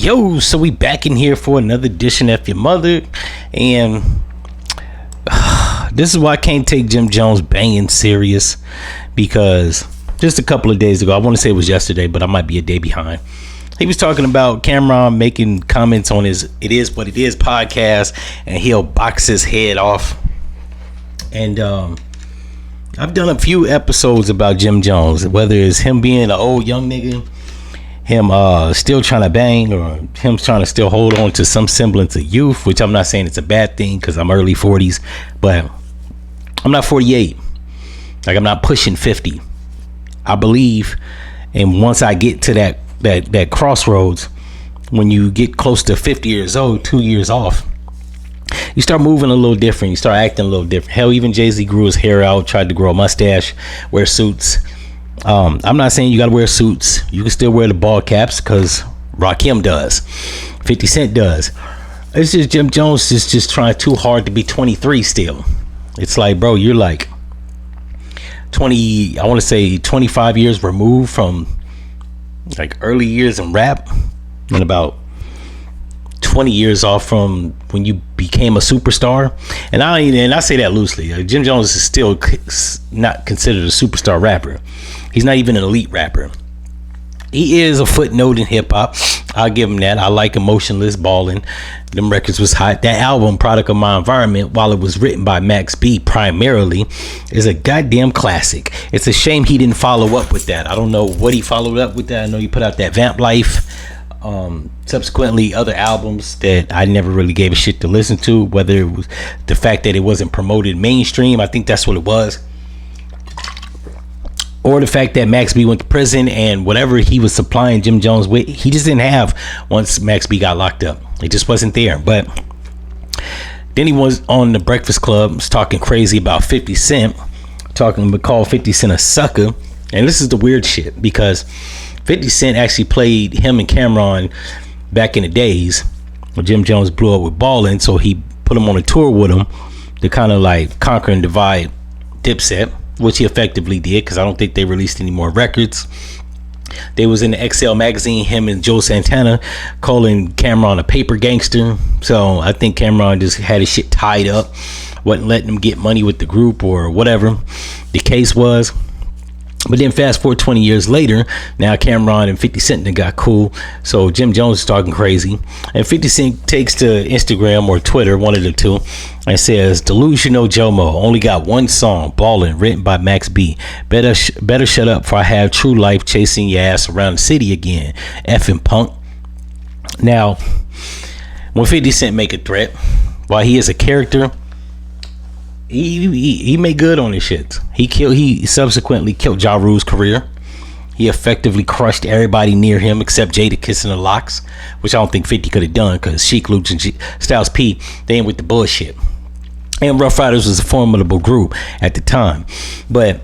Yo, so we back in here for another edition of F-ya-Motha, and this is why I can't take Jim Jones banging serious, because just a couple of days ago, I want to say it was yesterday, but I might be a day behind, he was talking about Cameron making comments on his It Is What It Is podcast, and he'll box his head off. And I've done a few episodes about Jim Jones, whether it's him being an old young nigga, him still trying to bang, or him trying to still hold on to some semblance of youth, which I'm not saying it's a bad thing because I'm early 40s, but I'm not 48. Like, I'm not pushing 50. I believe, and once I get to that crossroads, when you get close to 50 years old, 2 years off, you start moving a little different. You start acting a little different. Hell, even Jay-Z grew his hair out, tried to grow a mustache, wear suits. I'm not saying you gotta wear suits. You can still wear the ball caps because Rakim does, 50 Cent does. It's just Jim Jones is just trying too hard to be 23 still. It's like, bro, you're like 20, I want to say 25 years removed from like early years in rap, and about 20 years off from when you became a superstar. And I say that loosely. Jim Jones is still not considered a superstar rapper. He's not even an elite rapper. He is a footnote in hip hop. I'll give him that. I like Emotionless, Ballin'. Them records was hot. That album, Product of My Environment, while it was written by Max B primarily, is a goddamn classic. It's a shame he didn't follow up with that. I don't know what he followed up with that. I know he put out that Vamp Life. Subsequently, other albums that I never really gave a shit to listen to, whether it was the fact that it wasn't promoted mainstream, I think that's what it was, or the fact that Max B went to prison and whatever he was supplying Jim Jones with, he just didn't have once Max B got locked up. It just wasn't there. But then he was on the Breakfast Club, was talking crazy about 50 Cent, called 50 Cent a sucker. And this is the weird shit, because 50 Cent actually played him and Cameron back in the days when Jim Jones blew up with Ballin', so he put him on a tour with him to kind of like conquer and divide Dipset, which he effectively did, because I don't think they released any more records. They was in the XL magazine, him and Joe Santana, calling Cameron a paper gangster. So I think Cameron just had his shit tied up, wasn't letting him get money with the group or whatever the case was. But then fast forward 20 years later, now Cameron and 50 Cent got cool. So Jim Jones is talking crazy. And 50 Cent takes to Instagram or Twitter, one of the two, and says, "Delusional Jomo, only got one song, Ballin', written by Max B. Better shut up, for I have true life chasing your ass around the city again. Effing punk." Now, when 50 Cent make a threat, while he is a character, he made good on his shit. He subsequently killed Ja Rule's career. He effectively crushed everybody near him except Jadakiss and the Lox, which I don't think 50 could have done, because Sheik Luch and Styles P, they ain't with the bullshit. And Rough Riders was a formidable group at the time. But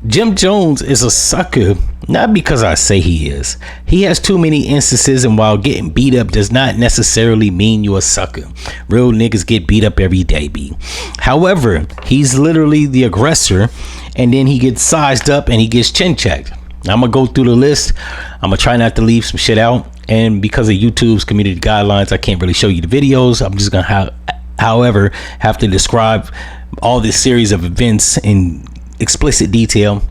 Jim Jones is a sucker, not because I say he is. He has too many instances, and while getting beat up does not necessarily mean you're a sucker. Real niggas get beat up every day, B. However, he's literally the aggressor, and then he gets sized up and he gets chin checked. I'm gonna go through the list. I'm gonna try not to leave some shit out, and because of YouTube's community guidelines, I can't really show you the videos. I'm just gonna however have to describe all this series of events in explicit detail.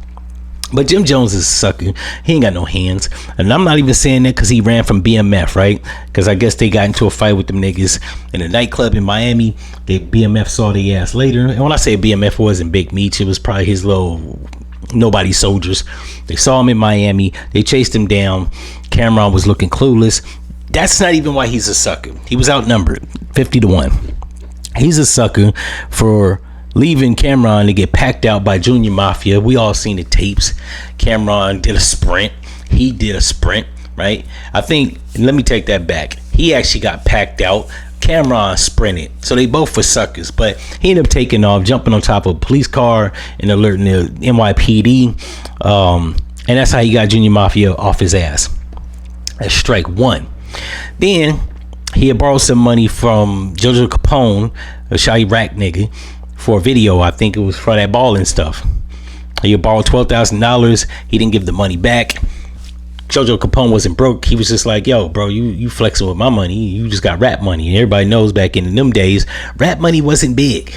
But Jim Jones is a sucker. He ain't got no hands. And I'm not even saying that because he ran from BMF, right? Because I guess they got into a fight with them niggas in a nightclub in Miami. BMF saw their ass later. And when I say BMF, it wasn't Big Meech. It was probably his little nobody soldiers. They saw him in Miami. They chased him down. Cameron was looking clueless. That's not even why he's a sucker. He was outnumbered 50-1. He's a sucker for leaving Cameron to get packed out by Junior Mafia. We all seen the tapes. Cameron did a sprint. He did a sprint, right? I think, let me take that back. He actually got packed out. Cameron sprinted. So they both were suckers. But he ended up taking off, jumping on top of a police car and alerting the NYPD. And that's how he got Junior Mafia off his ass. That's strike one. Then he had borrowed some money from Jojo Capone, a Chirac nigga, for a video. I think it was for that Ballin' stuff. He borrowed $12,000. He didn't give the money back. Jojo Capone wasn't broke. He was just like, yo, bro, you flexing with my money. You just got rap money. And everybody knows back in them days, rap money wasn't big.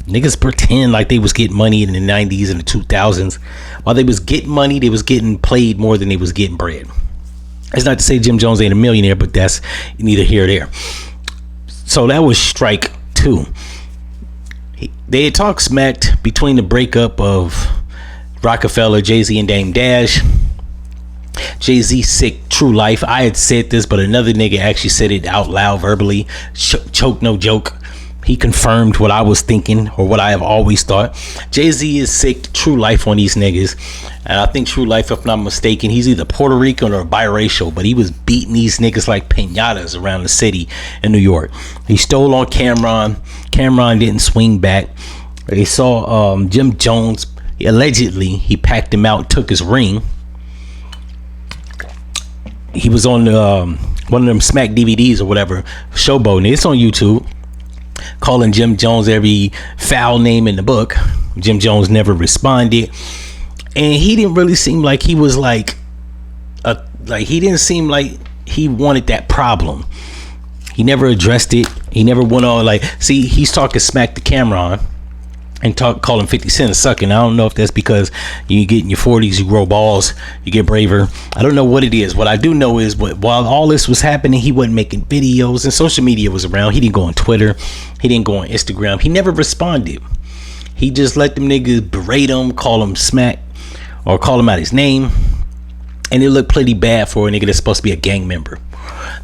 Niggas pretend like they was getting money in the 90s and the 2000s. While they was getting money, they was getting played more than they was getting bread. That's not to say Jim Jones ain't a millionaire, but that's neither here or there. So that was strike two. They had talked smacked between the breakup of Rockefeller, Jay-Z, and Dame Dash. Jay-Z sick True Life. I had said this, but another nigga actually said it out loud verbally. Choke no joke. He confirmed what I was thinking, or what I have always thought. Jay-Z is sick True Life on these niggas. And I think True Life, if I'm not mistaken, he's either Puerto Rican or biracial, but he was beating these niggas like piñatas around the city in New York. He stole on Cameron. Cameron didn't swing back. They saw Jim Jones. Allegedly, he packed him out and took his ring. He was on one of them Smack DVDs or whatever, showboating. It's on YouTube. Calling Jim Jones every foul name in the book. Jim Jones never responded, and he didn't really seem like he was like he didn't seem like he wanted that problem. He never addressed it. He never went on he's talking smack to Cameron and calling 50 Cent a sucking. I don't know if that's because you get in your 40s, you grow balls, you get braver. I don't know what it is. What I do know is, while all this was happening, he wasn't making videos, and social media was around. He didn't go on Twitter. He didn't go on Instagram. He never responded. He just let them niggas berate him, call him smack, or call him out his name. And it looked pretty bad for a nigga that's supposed to be a gang member.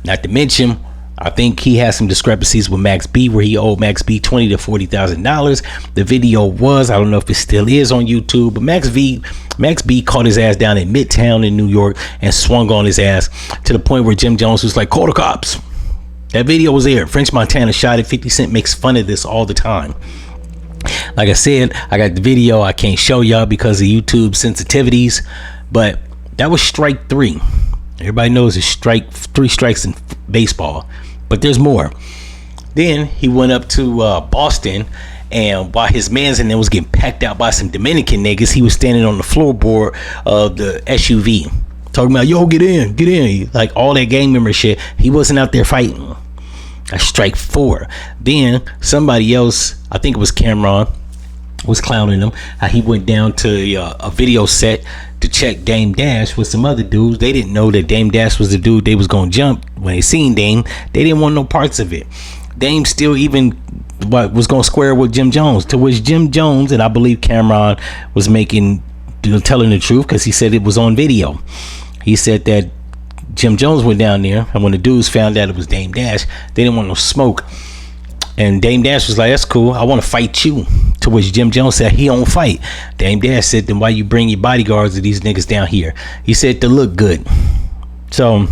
Not to mention, I think he has some discrepancies with Max B, where he owed Max B $20,000 to $40,000. The video was, I don't know if it still is on YouTube, but Max B caught his ass down in Midtown in New York and swung on his ass to the point where Jim Jones was like, call the cops. That video was there. French Montana shot it. 50 Cent makes fun of this all the time. Like I said, I got the video. I can't show y'all because of YouTube sensitivities, but that was strike three. Everybody knows it's three strikes in baseball, but there's more. Then he went up to Boston, and while his mans in there was getting packed out by some Dominican niggas, he was standing on the floorboard of the SUV talking about, yo, get in, like all that gang member shit. He wasn't out there fighting. That's strike four. Then somebody else, I think it was Cameron, was clowning him. How he went down to a video set to check Dame Dash with some other dudes. They didn't know that Dame Dash was the dude they was gonna jump. When they seen Dame, they didn't want no parts of it. Dame still even was gonna square with Jim Jones, to which Jim Jones, and I believe Cameron was telling the truth, because he said it was on video. He said that Jim Jones went down there, and when the dudes found out it was Dame Dash, they didn't want no smoke. And Dame Dash was like, that's cool, I want to fight you. To which Jim Jones said he don't fight. Dame Dash said, then why you bring your bodyguards of these niggas down here? He said to look good. So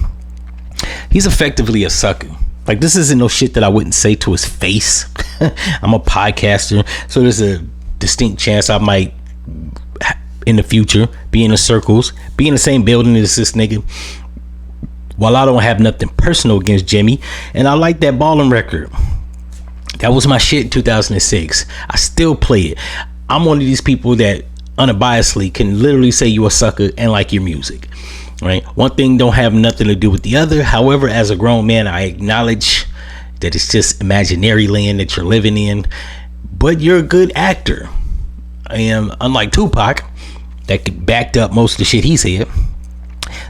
he's effectively a sucker. Like, this isn't no shit that I wouldn't say to his face. I'm a podcaster, so there's a distinct chance I might in the future be in the circles, be in the same building as this nigga. While I don't have nothing personal against Jimmy, and I like that ballin' record. That was my shit in 2006. I still play it. I'm one of these people that unbiasedly can literally say you a sucker and like your music, right? One thing don't have nothing to do with the other. However, as a grown man, I acknowledge that it's just imaginary land that you're living in, but you're a good actor. And unlike Tupac, that backed up most of the shit he said,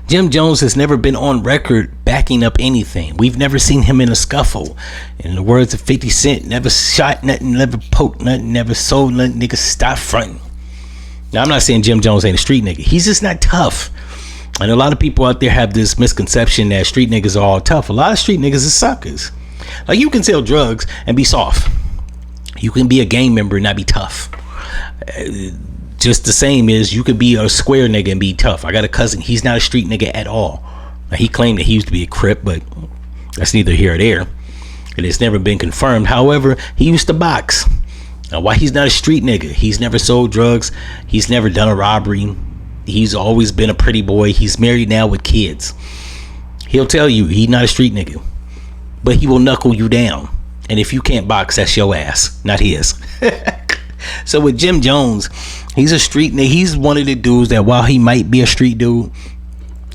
Jim Jones has never been on record backing up anything. We've never seen him in a scuffle. In the words of 50 Cent, never shot nothing, never poked nothing, never sold nothing. Niggas stop fronting. Now, I'm not saying Jim Jones ain't a street nigga. He's just not tough. And a lot of people out there have this misconception that street niggas are all tough. A lot of street niggas are suckers. Like, you can sell drugs and be soft. You can be a gang member and not be tough. Just the same as you could be a square nigga and be tough. I got a cousin, he's not a street nigga at all. Now, he claimed that he used to be a Crip, but that's neither here or there, and it's never been confirmed. However, he used to box. Now, why he's not a street nigga? He's never sold drugs. He's never done a robbery. He's always been a pretty boy. He's married now with kids. He'll tell you he's not a street nigga, but he will knuckle you down. And if you can't box, that's your ass, not his. So with Jim Jones, he's a street nigga. He's one of the dudes that, while he might be a street dude,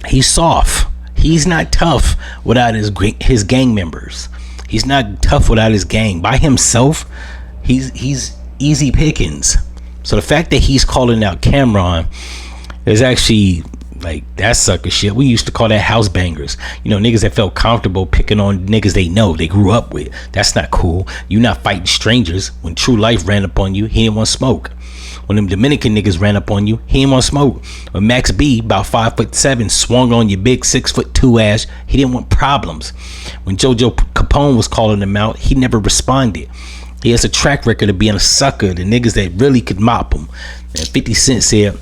He's soft. He's not tough without his gang members. He's not tough without his gang. By himself, he's easy pickings. So the fact that he's calling out Cameron is actually like, that sucker shit. We used to call that house bangers. You know, niggas that felt comfortable picking on niggas they know, they grew up with. That's not cool. You not fighting strangers. When True Life ran up on you, he didn't want to smoke. When them Dominican niggas ran up on you, he didn't want to smoke. When Max B, about 5'7", swung on your big 6'2" ass, he didn't want problems. When JoJo Capone was calling him out, he never responded. He has a track record of being a sucker, the niggas that really could mop him. And 50 Cent said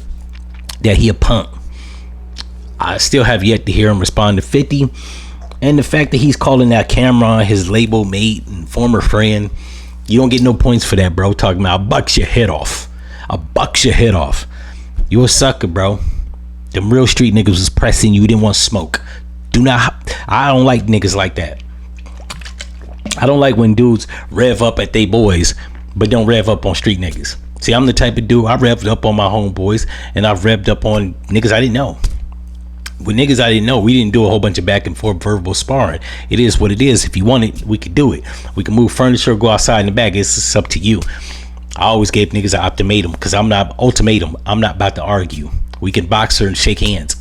that he a punk. I still have yet to hear him respond to 50. And the fact that he's calling out Cameron, his label mate and former friend, you don't get no points for that, bro. Talking about, I'll buck your head off. I'll buck your head off. You a sucker, bro. Them real street niggas was pressing you. Didn't want smoke. I don't like niggas like that. I don't like when dudes rev up at they boys, but don't rev up on street niggas. See, I'm the type of dude, I revved up on my homeboys, and I've revved up on niggas I didn't know. With niggas I didn't know, we didn't do a whole bunch of back and forth verbal sparring. It is what it is. If you want it, we could do it. We can move furniture, go outside in the back. It's just up to you. I always gave niggas an ultimatum, because I'm not about to argue. We can box her and shake hands.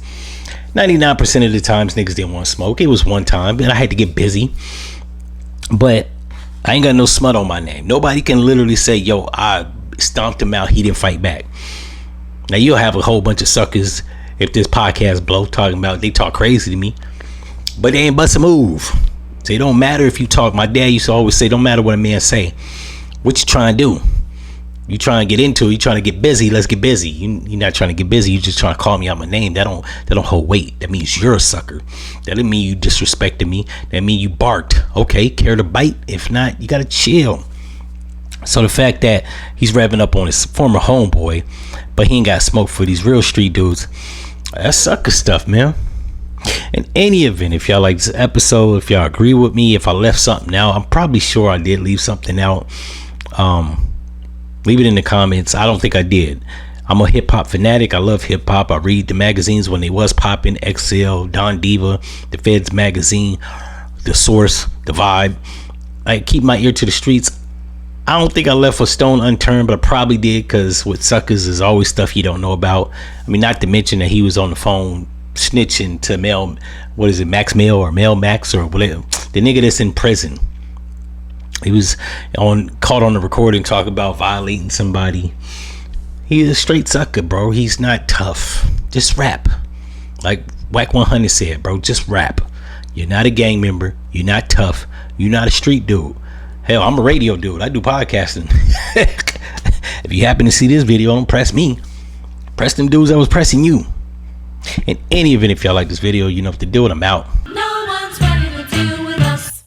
99% of the times niggas didn't want to smoke. It was one time, and I had to get busy. But I ain't got no smut on my name. Nobody can literally say, yo, I stomped him out, he didn't fight back. Now you'll have a whole bunch of suckers, if this podcast blow, talking about they talk crazy to me, but they ain't bust a move. So it don't matter if you talk. My dad used to always say, don't matter what a man say. What you trying to do? You trying to get into it, you trying to get busy, let's get busy. You're not trying to get busy, you just trying to call me out my name. That don't hold weight. That means you're a sucker. That doesn't mean you disrespected me. That mean you barked. Okay, care to bite? If not, you gotta chill. So the fact that he's revving up on his former homeboy, but he ain't got smoke for these real street dudes, that's sucker stuff, man. In any event, if y'all like this episode, if y'all agree with me, if I left something out, I'm probably sure I did leave something out. Leave it in the comments. I don't think I did. I'm a hip-hop fanatic. I love hip-hop. I read the magazines when they was popping. XL, Don Diva, the Feds magazine, The Source, The Vibe. I keep my ear to the streets. I don't think I left a stone unturned, but I probably did, because with suckers there's always stuff you don't know about. I mean, not to mention that he was on the phone snitching to Max Mail or Mel Max or whatever, the nigga that's in prison. He was caught on the recording talking about violating somebody. He's a straight sucker, bro. He's not tough. Just rap. Like Wack 100 said, bro, just rap. You're not a gang member. You're not tough. You're not a street dude. Hell, I'm a radio dude. I do podcasting. If you happen to see this video, don't press me. Press them dudes that was pressing you. In any event, if y'all like this video, you know what to do, and I'm out.